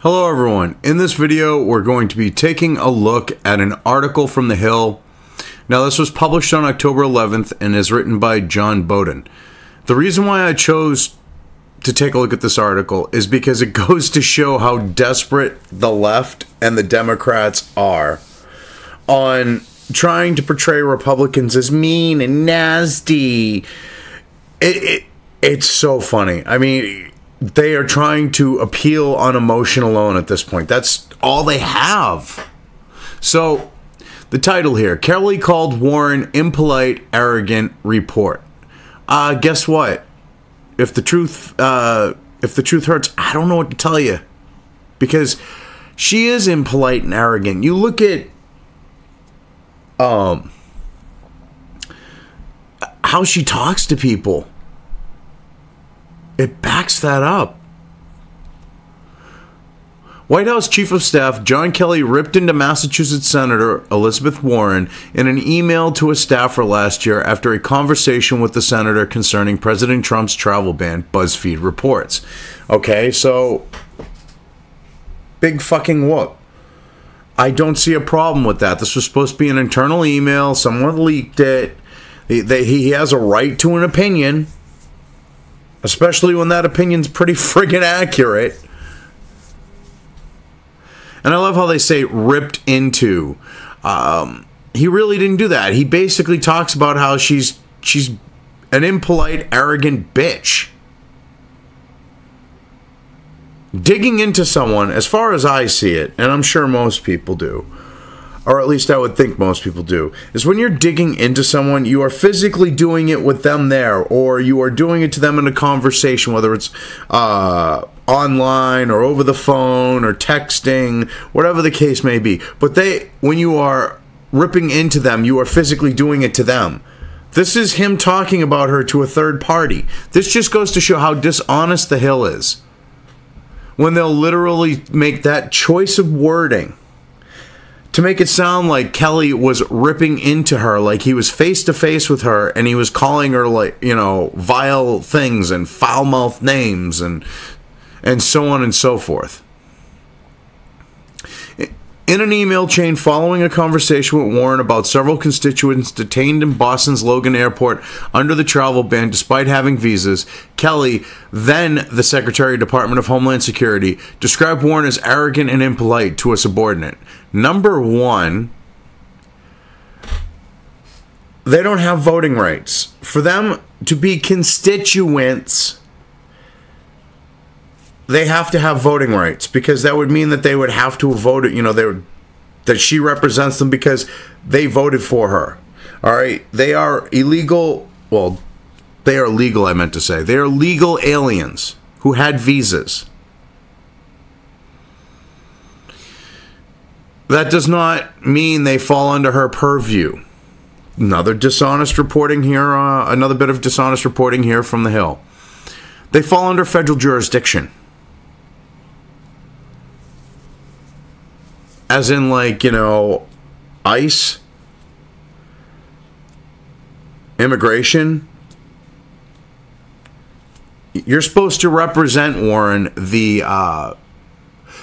Hello everyone, in this video we're going to be taking a look at an article from The Hill. Now this was published on October 11th and is written by John Bowden. The reason why I chose to take a look at this article is because it goes to show how desperate the left and the Democrats are on trying to portray Republicans as mean and nasty. It's so funny. I mean, they are trying to appeal on emotion alone at this point. That's all they have. So, the title here, Kelly called Warren impolite, arrogant report. Guess what? If the truth hurts, I don't know what to tell you. Because she is impolite and arrogant. You look at how she talks to people. It backs that up. White House Chief of Staff John Kelly ripped into Massachusetts Senator Elizabeth Warren in an email to a staffer last year after a conversation with the senator concerning President Trump's travel ban, BuzzFeed reports. Okay, so big fucking whoop. I don't see a problem with that. This was supposed to be an internal email. Someone leaked it. He has a right to an opinion. Especially when that opinion's pretty friggin' accurate. And I love how they say ripped into. He really didn't do that. He basically talks about how she's an impolite, arrogant bitch. Digging into someone, as far as I see it, and I'm sure most people do, or at least I would think most people do, is when you're digging into someone, you are physically doing it with them there, or you are doing it to them in a conversation, whether it's online or over the phone or texting, whatever the case may be. But when you are ripping into them, you are physically doing it to them. This is him talking about her to a third party. This just goes to show how dishonest The Hill is. When they'll literally make that choice of wording to make it sound like Kelly was ripping into her, like he was face to face with her and he was calling her, like, you know, vile things and foul-mouthed names and so on and so forth. In an email chain following a conversation with Warren about several constituents detained in Boston's Logan Airport under the travel ban despite having visas, Kelly, then the Secretary of Department of Homeland Security, described Warren as arrogant and impolite to a subordinate. Number one, they don't have voting rights. For them to be constituents, they have to have voting rights, because that would mean that they would have to vote, you know, that she represents them because they voted for her. All right, they are illegal. Well, they are legal, I meant to say. They are legal aliens who had visas. That does not mean they fall under her purview. Another dishonest reporting here, another bit of dishonest reporting here from The Hill. They fall under federal jurisdiction. As in, like, you know, ICE, immigration. You're supposed to represent, Warren, the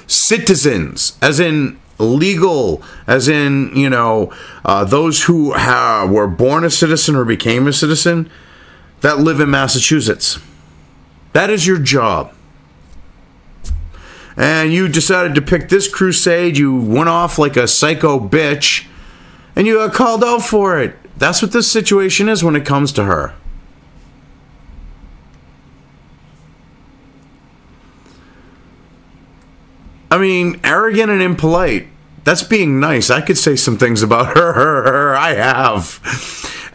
citizens, as in legal, as in, you know, those who were born a citizen or became a citizen that live in Massachusetts. That is your job. And you decided to pick this crusade. You went off like a psycho bitch, and you got called out for it. That's what this situation is when it comes to her. I mean, arrogant and impolite. That's being nice. I could say some things about her. I have.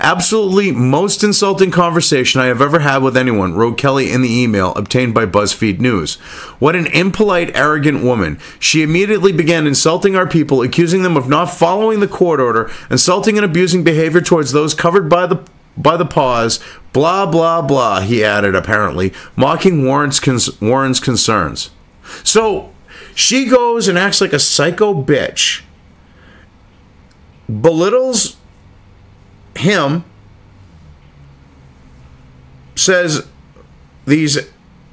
Absolutely most insulting conversation I have ever had with anyone, wrote Kelly in the email obtained by BuzzFeed News. What an impolite, arrogant woman. She immediately began insulting our people, accusing them of not following the court order, insulting and abusing behavior towards those covered by the pause, blah, blah, blah, he added, apparently, mocking Warren's concerns. So, she goes and acts like a psycho bitch, belittles him, says these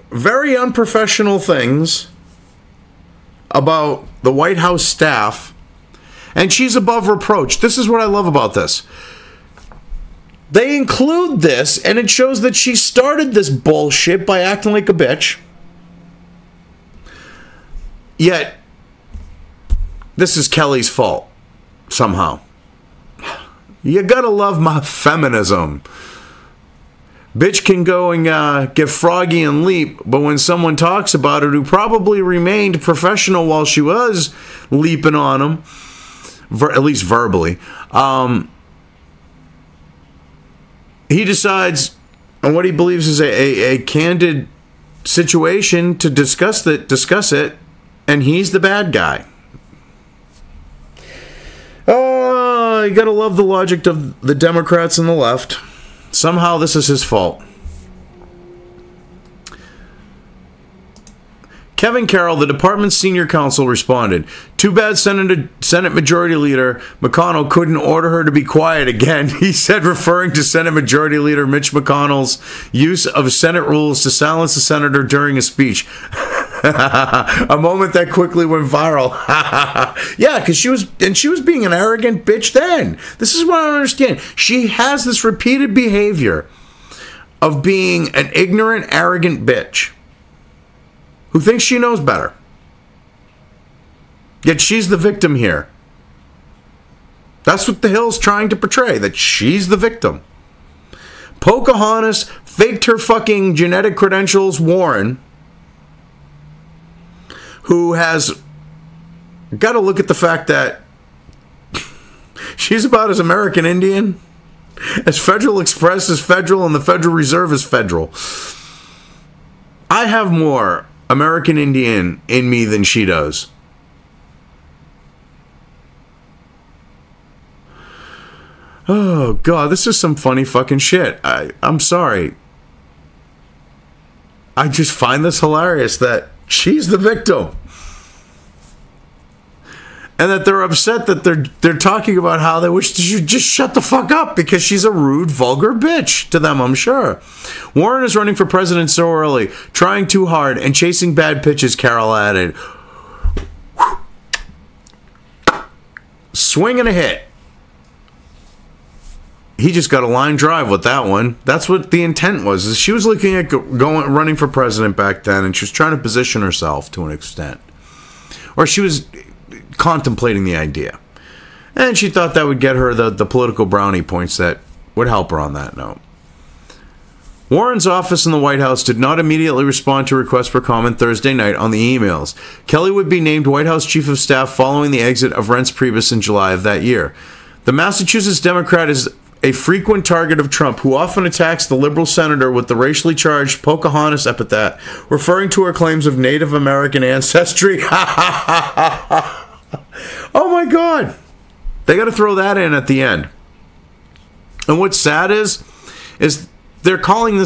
very unprofessional things about the White House staff, and she's above reproach. This is what I love about this. They include this, and it shows that she started this bullshit by acting like a bitch. Yet, this is Kelly's fault, somehow. You gotta love my feminism. Bitch can go and get froggy and leap, but when someone talks about it who probably remained professional while she was leaping on him, at least verbally, he decides on what he believes is a candid situation to discuss it, and he's the bad guy. Oh, you gotta love the logic of the Democrats and the left. Somehow this is his fault. Kevin Carroll, the department's senior counsel, responded, "Too bad Senate Majority Leader McConnell couldn't order her to be quiet again," he said, referring to Senate Majority Leader Mitch McConnell's use of Senate rules to silence the senator during a speech. A moment that quickly went viral. Yeah, because she was being an arrogant bitch then. This is what I don't understand. She has this repeated behavior of being an ignorant, arrogant bitch who thinks she knows better. Yet she's the victim here. That's what the Hill's trying to portray, that she's the victim. Pocahontas faked her fucking genetic credentials, Warren, who has got to look at the fact that she's about as American Indian, as Federal Express is federal, and the Federal Reserve is federal. I have more American Indian in me than she does. Oh, God, this is some funny fucking shit. I'm sorry. I just find this hilarious that she's the victim. And that they're upset that they're talking about how they wish she would just shut the fuck up because she's a rude, vulgar bitch to them, I'm sure. Warren is running for president so early, trying too hard, and chasing bad pitches, Carroll added. Swing and a hit. He just got a line drive with that one. That's what the intent was. Is she was looking at running for president back then, and she was trying to position herself to an extent. Or she was contemplating the idea. And she thought that would get her the political brownie points that would help her on that note. Warren's office in the White House did not immediately respond to requests for comment Thursday night on the emails. Kelly would be named White House Chief of Staff following the exit of Reince Priebus in July of that year. The Massachusetts Democrat is a frequent target of Trump, who often attacks the liberal senator with the racially charged Pocahontas epithet, referring to her claims of Native American ancestry. Oh my God. They got to throw that in at the end. And what's sad is they're calling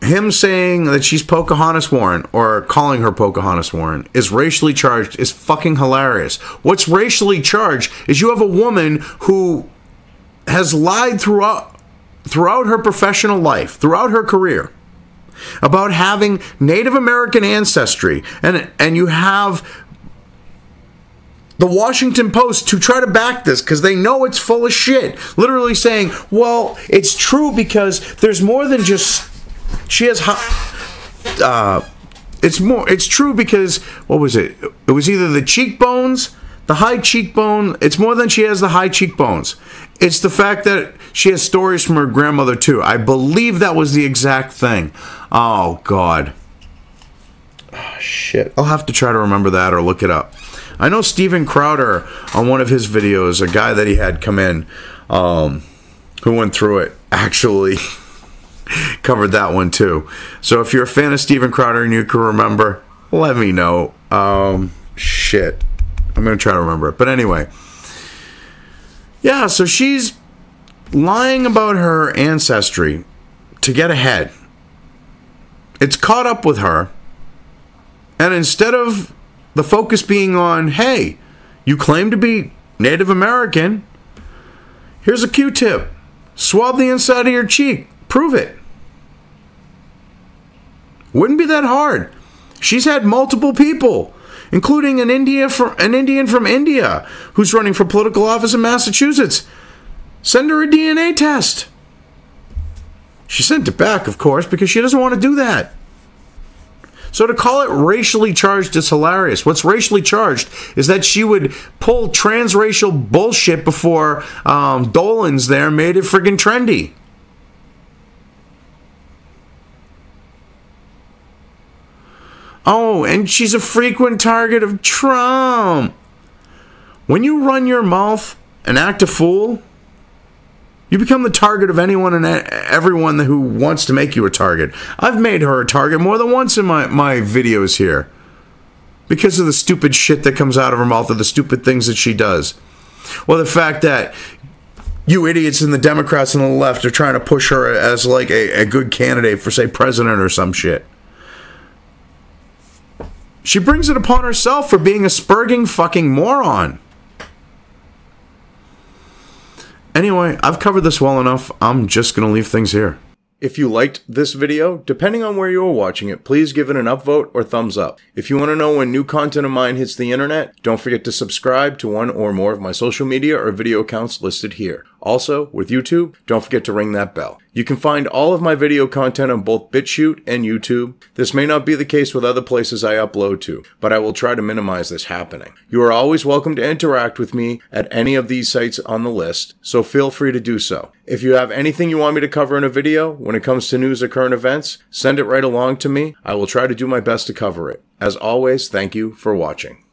him saying that she's Pocahontas Warren, or calling her Pocahontas Warren, is racially charged, is fucking hilarious. What's racially charged is you have a woman who has lied throughout her professional life, throughout her career, about having Native American ancestry, and you have the Washington Post to try to back this because they know it's full of shit, literally saying, well, it's true because there's more than just she has it's true because what was it? It was either the cheekbones, the high cheekbone. It's more than she has the high cheekbones. It's the fact that she has stories from her grandmother too. I believe that was the exact thing. Oh God. Oh, shit. I'll have to try to remember that or look it up. I know Steven Crowder on one of his videos, a guy that he had come in who went through it, actually covered that one too. So if you're a fan of Steven Crowder and you can remember, let me know. Shit. I'm going to try to remember it. But anyway. Yeah, so she's lying about her ancestry to get ahead. It's caught up with her. And instead of the focus being on, hey, you claim to be Native American, here's a Q-tip. Swab the inside of your cheek. Prove it. Wouldn't be that hard. She's had multiple people, including an Indian from India who's running for political office in Massachusetts. Send her a DNA test. She sent it back, of course, because she doesn't want to do that. So to call it racially charged is hilarious. What's racially charged is that she would pull transracial bullshit before Dolan's there made it friggin' trendy. Oh, and she's a frequent target of Trump. When you run your mouth and act a fool, you become the target of anyone and everyone who wants to make you a target. I've made her a target more than once in my videos here because of the stupid shit that comes out of her mouth or the stupid things that she does. Well, the fact that you idiots in the Democrats and the left are trying to push her as like a good candidate for, say, president or some shit. She brings it upon herself for being a spurging fucking moron. Anyway, I've covered this well enough. I'm just going to leave things here. If you liked this video, depending on where you are watching it, please give it an upvote or thumbs up. If you want to know when new content of mine hits the internet, don't forget to subscribe to one or more of my social media or video accounts listed here. Also, with YouTube, don't forget to ring that bell. You can find all of my video content on both BitChute and YouTube. This may not be the case with other places I upload to, but I will try to minimize this happening. You are always welcome to interact with me at any of these sites on the list, so feel free to do so. If you have anything you want me to cover in a video, when it comes to news or current events, send it right along to me. I will try to do my best to cover it. As always, thank you for watching.